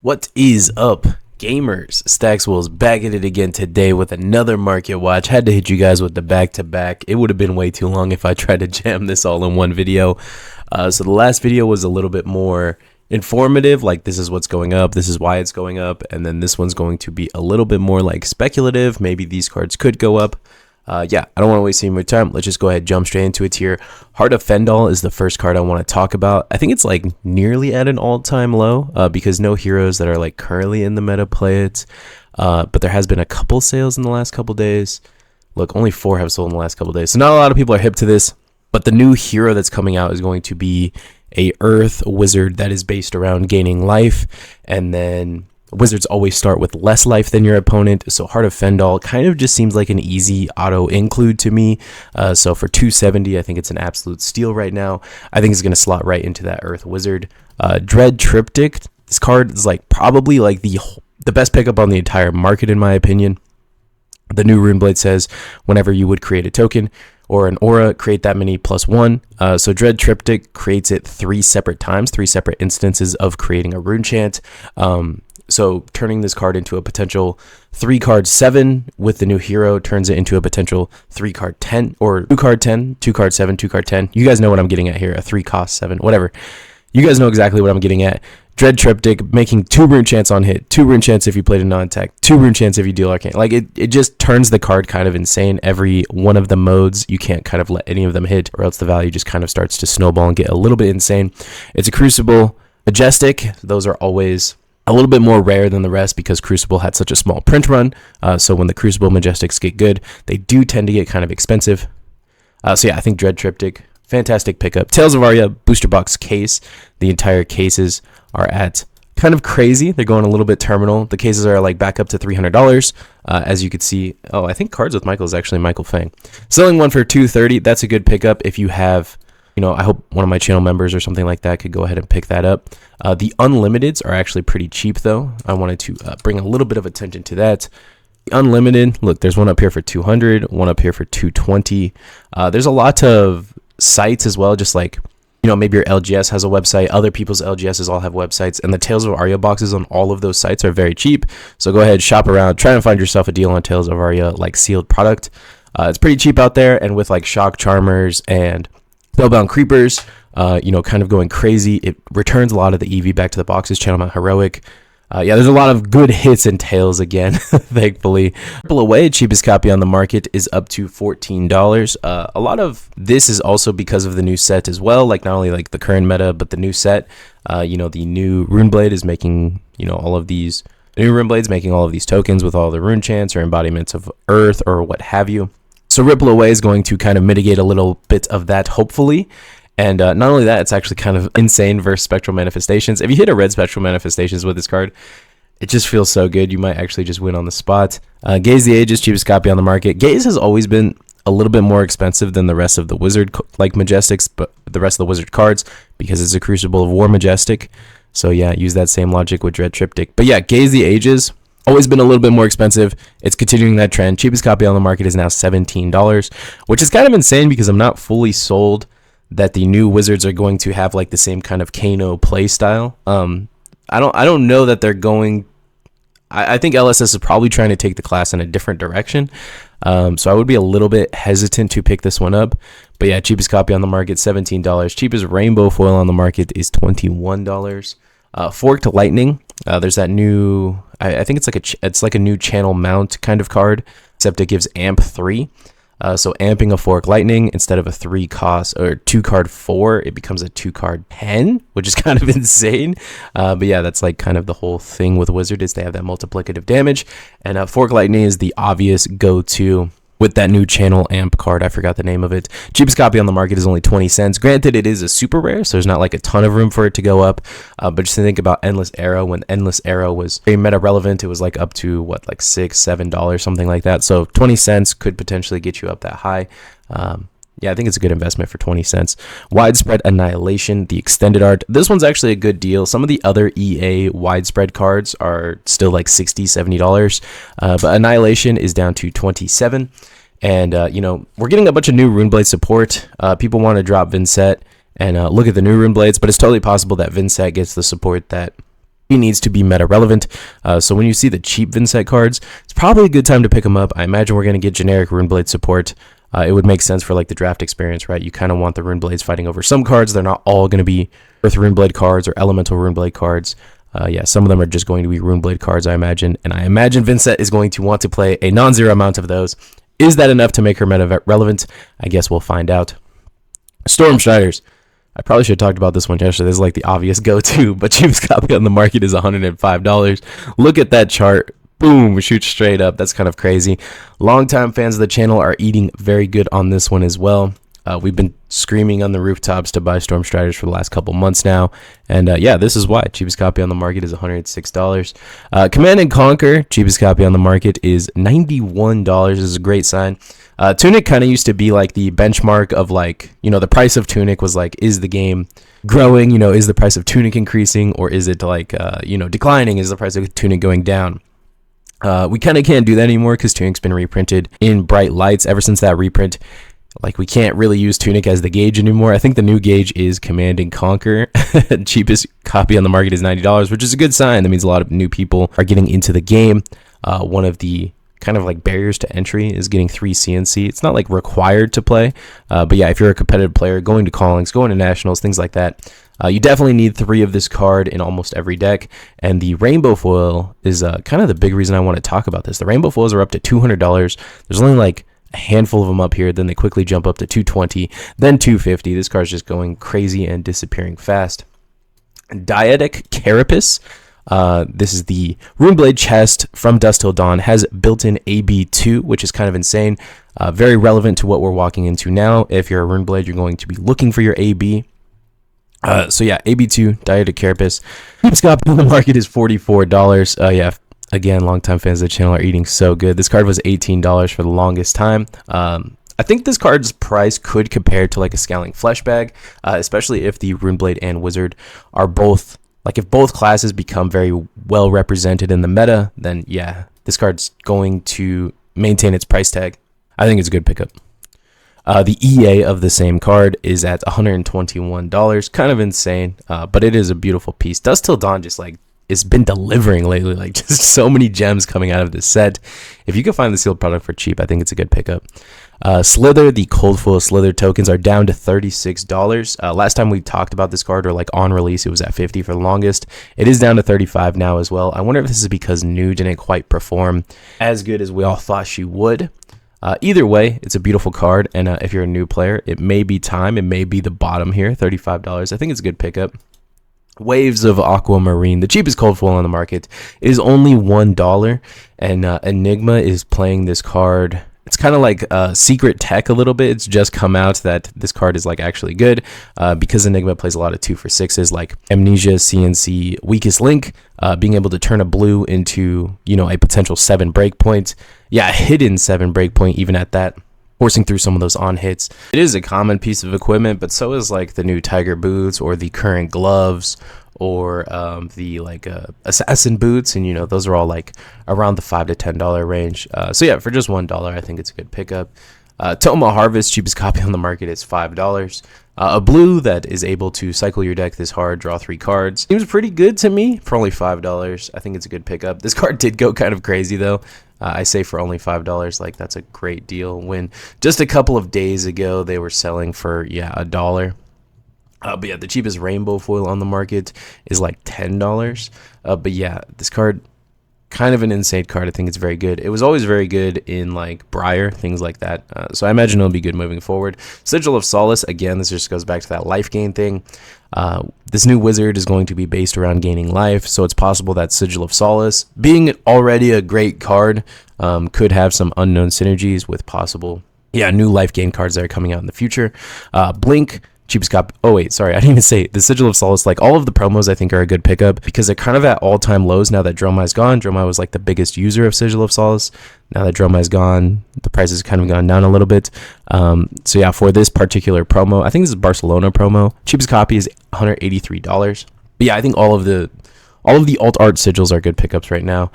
What is up, gamers? Staxwell's back at it again today with another market watch. Had to hit you guys with the back-to-back. It would have been way too long if I tried to jam this all in one video. So the last video was a little bit more informative, like this is what's going up, this is why it's going up, and then this one's going to be a little bit more like speculative. Maybe these cards could go up. Yeah, I don't want to waste any more time. Let's just go ahead, jump straight into it here. Heart of Fendal is the first card I want to talk about. I think it's like nearly at an all-time low because no heroes that are like currently in the meta play it. But there has been a couple sales in the last couple days. Look, only 4 have sold in the last couple days. So not a lot of people are hip to this. But the new hero that's coming out is going to be a Earth Wizard that is based around gaining life, and then wizards always start with less life than your opponent, so Heart of Fendal kind of just seems like an easy auto include to me. So for 270, I think it's an absolute steal right now. I think it's going to slot right into that Earth Wizard. Dread Triptych, this card is like probably like the best pickup on the entire market in my opinion. The new Runeblade says whenever you would create a token or an aura, create that many +1. So Dread Triptych creates it 3 separate times, 3 separate instances of creating a rune chant. So turning this card into a potential 3-card 7 with the new hero turns it into a potential 3-card 10 or 2-card 10, 2-card 7, 2-card 10. You guys know what I'm getting at here, a 3-cost 7, whatever. You guys know exactly what I'm getting at. Dread Triptych making 2 rune chants on hit, 2 rune chants if you played a non-attack, 2 rune chants if you deal arcane. Like it just turns the card kind of insane. Every one of the modes, you can't kind of let any of them hit or else the value just kind of starts to snowball and get a little bit insane. It's a Crucible Majestic. Those are always a little bit more rare than the rest because Crucible had such a small print run. So when the Crucible Majestics get good, they do tend to get kind of expensive. So yeah, I think Dread Triptych, fantastic pickup. Tales of Arya booster box case. The entire cases are at kind of crazy. They're going a little bit terminal. The cases are like back up to $300. As you could see, oh, I think Cards with Michael is actually Michael Fang. Selling one for $230. That's a good pickup if you have, you know, I hope one of my channel members or something like that could go ahead and pick that up. The Unlimiteds are actually pretty cheap though. I wanted to bring a little bit of attention to that. The Unlimited, look, there's one up here for 200, one up here for 220. There's a lot of sites as well, just like, you know, maybe your LGS has a website, other people's LGSs all have websites, and the Tales of Arya boxes on all of those sites are very cheap. So go ahead, shop around, try and find yourself a deal on Tales of Arya, like sealed product. It's pretty cheap out there, and with like Shock Charmers and Spellbound Creepers, you know, kind of going crazy. It returns a lot of the EV back to the boxes, Channel Mount Heroic. Yeah, there's a lot of good hits and tails again, thankfully. Ripple Away, cheapest copy on the market, is up to $14. A lot of this is also because of the new set as well, like not only like the current meta, but the new set. You know, the new Runeblade is making, you know, all of these, the new Runeblade's making all of these tokens with all the rune chants or embodiments of Earth or what have you. So Ripple Away is going to kind of mitigate a little bit of that, hopefully. And not only that, it's actually kind of insane versus Spectral Manifestations. If you hit a red Spectral Manifestations with this card, it just feels so good. You might actually just win on the spot. Gaze the Ages, cheapest copy on the market. Gaze has always been a little bit more expensive than the rest of the Wizard like Majestics, but the rest of the Wizard cards because it's a Crucible of War Majestic. So yeah, use that same logic with Dread Triptych. But yeah, Gaze the Ages, always been a little bit more expensive. It's continuing that trend. Cheapest copy on the market is now $17, which is kind of insane because I'm not fully sold that the new Wizards are going to have like the same kind of Kano play style. I don't know that they're going. I think LSS is probably trying to take the class in a different direction. So I would be a little bit hesitant to pick this one up. But yeah, cheapest copy on the market, $17. Cheapest rainbow foil on the market is $21. Forked Lightning. There's that new. I think it's like a new channel mount kind of card, except it gives amp 3. So amping a Fork Lightning, instead of a 3-cost or 2-card 4, it becomes a 2-card 10, which is kind of insane. But yeah, that's like kind of the whole thing with Wizard is they have that multiplicative damage. And Fork Lightning is the obvious go-to with that new channel amp card. I forgot the name of it. Cheapest copy on the market is only 20 cents. Granted, it is a super rare, so there's not like a ton of room for it to go up. But just to think about Endless Arrow, when Endless Arrow was very meta relevant, it was like up to what, like $6-7, something like that. So 20 cents could potentially get you up that high. Yeah, I think it's a good investment for 20 cents. Widespread Annihilation, the extended art. This one's actually a good deal. Some of the other EA widespread cards are still like $60-70. But Annihilation is down to 27. And, you know, we're getting a bunch of new Runeblade support. People want to drop Vincent and look at the new Runeblades, but it's totally possible that Vincent gets the support that he needs to be meta relevant. So when you see the cheap Vincent cards, it's probably a good time to pick them up. I imagine we're going to get generic Runeblade support. It would make sense for like the draft experience, right? You kind of want the Runeblades fighting over some cards. They're not all going to be Earth Runeblade cards or Elemental Runeblade cards. Yeah, some of them are just going to be Runeblade cards, I imagine. And I imagine Vincent is going to want to play a non-zero amount of those. Is that enough to make her meta relevant? I guess we'll find out. Storm Striders. I probably should have talked about this one yesterday. This is like the obvious go-to, but cheapest copy on the market is $105. Look at that chart. Boom, shoot straight up. That's kind of crazy. Longtime fans of the channel are eating very good on this one as well. We've been screaming on the rooftops to buy Storm Striders for the last couple months now. And yeah, this is why. Cheapest copy on the market is $106. Command and Conquer, cheapest copy on the market is $91. This is a great sign. Tunic kind of used to be like the benchmark of like, you know, the price of Tunic was like, is the game growing? You know, is the price of Tunic increasing, or is it like, you know, declining? Is the price of Tunic going down? We kind of can't do that anymore because Tunic's been reprinted in bright lights. Ever since that reprint, like we can't really use Tunic as the gauge anymore. I think the new gauge is Command and Conquer. Cheapest copy on the market is $90, which is a good sign. That means a lot of new people are getting into the game. One of the kind of like barriers to entry is getting 3 CNC. It's not like required to play, but yeah, if you're a competitive player, going to callings, going to nationals, things like that, you definitely need 3 of this card in almost every deck. And the rainbow foil is kind of the big reason I want to talk about this. The rainbow foils are up to $200. There's only like a handful of them up here, then they quickly jump up to $220, then $250. This card's just going crazy and disappearing fast. Dietic Carapace. This is the Runeblade chest from Dusk Till Dawn, has built-in AB2, which is kind of insane. Very relevant to what we're walking into now. If you're a Runeblade, you're going to be looking for your AB. So yeah, AB2, Dietic Carapace. Cheapest copy on the market is $44. Yeah, again, longtime fans of the channel are eating so good. This card was $18 for the longest time. I think this card's price could compare to like a Scowling Flesh Bag, especially if the Runeblade and Wizard are both, like if both classes become very well represented in the meta, then yeah, this card's going to maintain its price tag. I think it's a good pickup. The EA of the same card is at $121, kind of insane, but it is a beautiful piece. Dusk Till Dawn just like it's been delivering lately, like just so many gems coming out of this set. If you can find the sealed product for cheap, I think it's a good pickup. Slither, the cold foil Slither tokens are down to $36. Last time we talked about this card, or like on release, it was at $50 for the longest. It is down to $35 now as well. I wonder if this is because New didn't quite perform as good as we all thought she would. Either way, it's a beautiful card, and if you're a new player, it may be time. It may be the bottom here, $35. I think it's a good pickup. Waves of Aquamarine, the cheapest cold foil on the market, is only $1, and Enigma is playing this card. It's kind of like secret tech a little bit. It's just come out that this card is like actually good because Enigma plays a lot of 2-for-6s like Amnesia, CNC, Weakest Link, being able to turn a blue into, you know, a potential 7 breakpoint. Yeah, a hidden 7 breakpoint even at that, forcing through some of those on hits. It is a common piece of equipment, but so is like the new Tiger boots or the current gloves or the like assassin boots, and you know those are all like around the $5 to $10 range. So yeah, for just $1, I think it's a good pickup. Toma Harvest, cheapest copy on the market is $5. A blue that is able to cycle your deck this hard, draw 3 cards. Seems pretty good to me for only $5. I think it's a good pickup. This card did go kind of crazy though. I say for only $5, like that's a great deal. When just a couple of days ago they were selling for $1. But yeah, the cheapest rainbow foil on the market is like $10. But yeah, this card, kind of an insane card. I think it's very good. It was always very good in like Briar, things like that. So I imagine it'll be good moving forward. Sigil of Solace, again, this just goes back to that life gain thing. This new wizard is going to be based around gaining life, so it's possible that Sigil of Solace, being already a great card, could have some unknown synergies with possible, new life gain cards that are coming out in the future. Blink, cheapest copy. Oh wait, sorry, I didn't even say it. The Sigil of Solace. Like all of the promos, I think are a good pickup because they're kind of at all-time lows now that Dromai's gone. Dromai was like the biggest user of Sigil of Solace. Now that Dromai's gone, the price has kind of gone down a little bit. So yeah, for this particular promo, I think this is Barcelona promo. Cheapest copy is $183. But yeah, I think all of the alt art sigils are good pickups right now.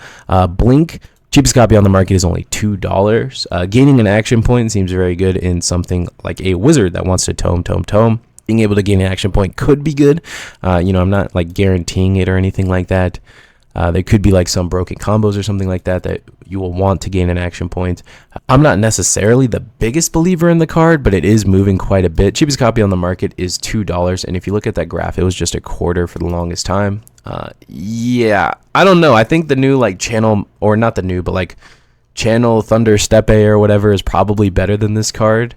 Blink, cheapest copy on the market is only $2. Gaining an action point seems very good in something like a wizard that wants to tome. being able to gain an action point could be good. I'm not like guaranteeing it or anything like that. There could be like some broken combos or something like that that you will want to gain an action point. I'm not necessarily the biggest believer in the card, but it is moving quite a bit. Cheapest copy on the market is $2, and if you look at that graph, it was just a quarter for the longest time. Yeah, I don't know. I think the new like channel, or not the new, but like channel Thunder Steppe or whatever is probably better than this card.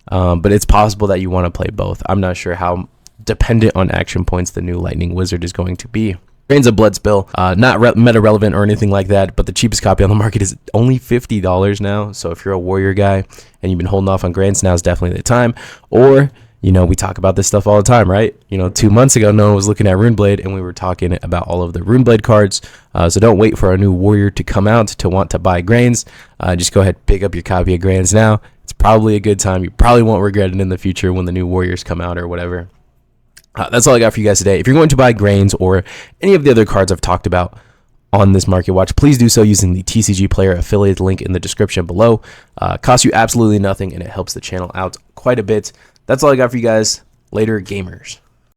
But it's possible that you want to play both. I'm not sure how dependent on action points the new Lightning Wizard is going to be. Grains of Blood Spill, not meta relevant or anything like that, but the cheapest copy on the market is only $50 now. So if you're a warrior guy and you've been holding off on Grains, now is definitely the time. Or, we talk about this stuff all the time, right? 2 months ago, no one was looking at Runeblade, and we were talking about all of the Runeblade cards. So don't wait for a new warrior to come out to want to buy Grains. Just go ahead, pick up your copy of Grains now. It's probably a good time. You probably won't regret it in the future when the new warriors come out or whatever. That's all I got for you guys today. If you're going to buy Grains or any of the other cards I've talked about on this market watch, please do so using the TCG Player affiliate link in the description below. Costs you absolutely nothing, and it helps the channel out quite a bit. That's all I got for you guys. Later, gamers.